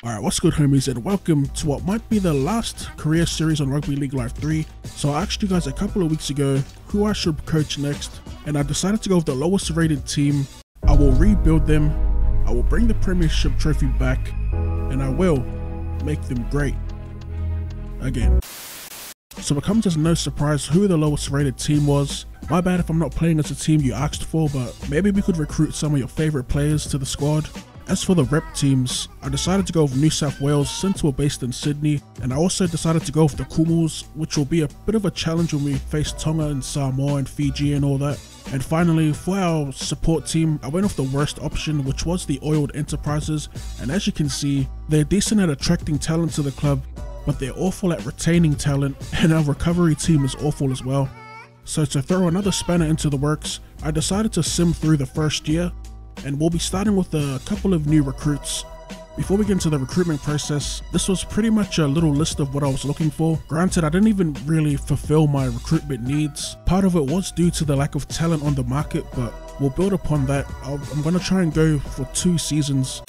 Alright, what's good homies, and welcome to what might be the last career series on Rugby League Live 3. So I asked you guys a couple of weeks ago who I should coach next, and I decided to go with the lowest rated team. I will rebuild them, I will bring the Premiership trophy back, and I will make them great again. So it comes as no surprise who the lowest rated team was. My bad if I'm not playing as a team you asked for, but maybe we could recruit some of your favourite players to the squad. As for the rep teams, I decided to go with New South Wales since we're based in Sydney, and I also decided to go with the Kumals, which will be a bit of a challenge when we face Tonga and Samoa and Fiji and all that. And finally, for our support team, I went off the worst option, which was the Oiled Enterprises, and as you can see, they're decent at attracting talent to the club, but they're awful at retaining talent, and our recovery team is awful as well. So to throw another spanner into the works, I decided to sim through the first year, and we'll be starting with a couple of new recruits. Before we get into the recruitment process, this was pretty much a little list of what I was looking for. Granted, I didn't even really fulfill my recruitment needs. Part of it was due to the lack of talent on the market, but we'll build upon that. I'm going to try and go for 2 seasons.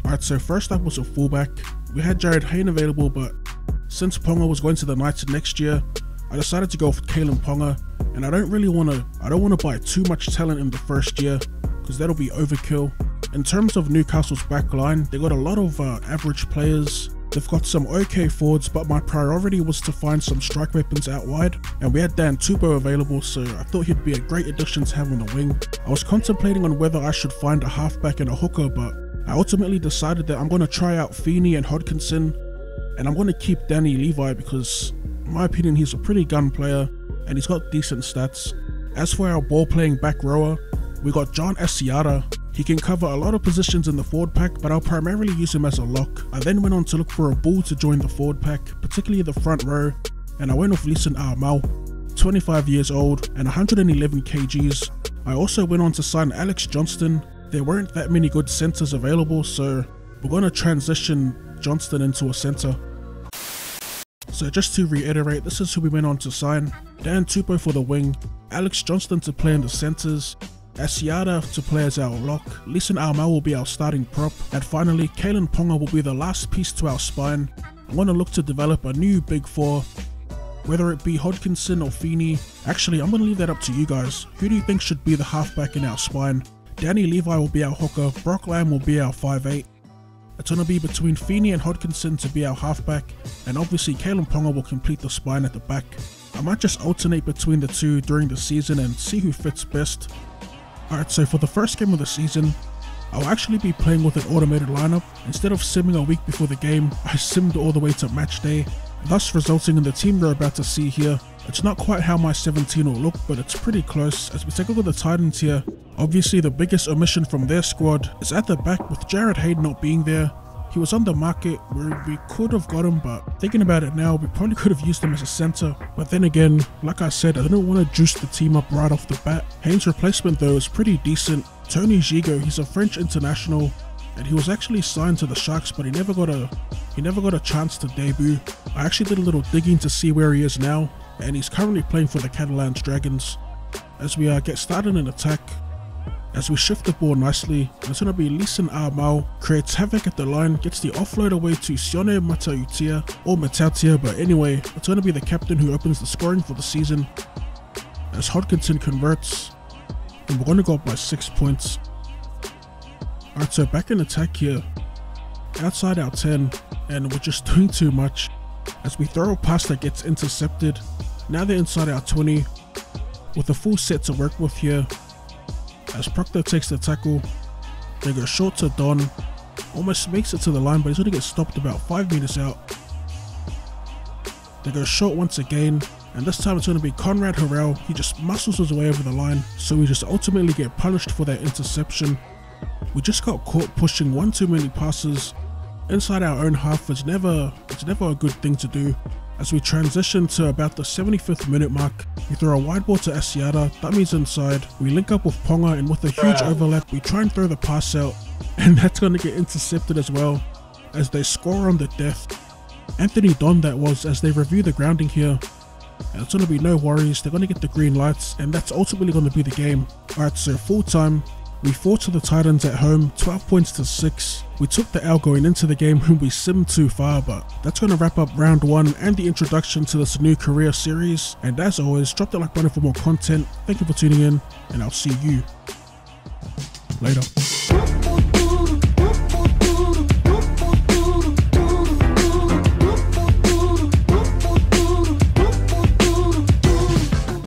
Alright, so first up was a fullback. We had Jared Hayne available, but since Ponga was going to the Knights next year, I decided to go with Kalen Ponga, and I don't want to buy too much talent in the first year because that'll be overkill. In terms of Newcastle's back line, they got a lot of average players. They've got some okay forwards, but my priority was to find some strike weapons out wide, and we had Dan Tupou available, so I thought he'd be a great addition to have on the wing. I was contemplating on whether I should find a halfback and a hooker, but I ultimately decided that I'm going to try out Feeney and Hodkinson, and I'm going to keep Danny Levi because, in my opinion, he's a pretty gun player and he's got decent stats. As for our ball playing back rower, we got John Alessia. He can cover a lot of positions in the forward pack, but I'll primarily use him as a lock. I then went on to look for a bull to join the forward pack, particularly the front row, and I went with Lucian, 25 years old and 111 kgs. I also went on to sign Alex Johnston. There weren't that many good centres available, so we're going to transition Johnston into a centre. So just to reiterate, this is who we went on to sign. Dan Tupou for the wing, Alex Johnston to play in the centres, Alessia to play as our lock, Lucian will be our starting prop, and finally Kalen Ponga will be the last piece to our spine. I'm going to look to develop a new big four, whether it be Hodkinson or Feeney. Actually, I'm going to leave that up to you guys. Who do you think should be the halfback in our spine? Danny Levi will be our hooker, Brock Lamb will be our 5'8". It's going to be between Feeney and Hodkinson to be our halfback, and obviously Kalen Ponga will complete the spine at the back. I might just alternate between the two during the season and see who fits best. Alright, so for the first game of the season, I'll actually be playing with an automated lineup. Instead of simming a week before the game, I simmed all the way to match day, thus resulting in the team you're about to see here. It's not quite how my 17 will look, but it's pretty close. As we take a look at the Titans here, obviously the biggest omission from their squad is at the back with Jared Hayne not being there. He was on the market where we could have got him, but thinking about it now, we probably could have used him as a centre. But then again, like I said, I didn't want to juice the team up right off the bat. Hayne's replacement though is pretty decent. Tony Gigot, he's a French international, and he was actually signed to the Sharks, but he never got a chance to debut. I actually did a little digging to see where he is now, and he's currently playing for the Catalans Dragons. As we get started in attack, as we shift the ball nicely, it's going to be Lucian creates havoc at the line, gets the offload away to Sione Matautia, but anyway, it's going to be the captain who opens the scoring for the season, as Hodkinson converts, and we're going to go up by 6 points. Alright, so back in attack here, outside our 10, and we're just doing too much, as we throw a pass that gets intercepted. Now they're inside our 20, with a full set to work with here. As Proctor takes the tackle, they go short to Don, almost makes it to the line, but he's going to get stopped about 5 meters out. They go short once again, and this time it's going to be Conrad Harrell. He just muscles his way over the line, so we just ultimately get punished for that interception. We just got caught pushing one too many passes inside our own half. It's never a good thing to do. As we transition to about the 75th minute mark, we throw a wide ball to Alessia, dummies inside, we link up with Ponga, and with a huge overlap, we try and throw the pass out, and that's going to get intercepted as well, as they score on the death. Anthony Don that was, as they review the grounding here, and it's going to be no worries, they're going to get the green lights, and that's ultimately going to be the game. Alright, so full time, We fought to the Titans at home, 12 points to 6. We took the L going into the game when we simmed too far, but that's going to wrap up round 1 and the introduction to this new career series. And as always, drop the like button for more content. Thank you for tuning in, and I'll see you later.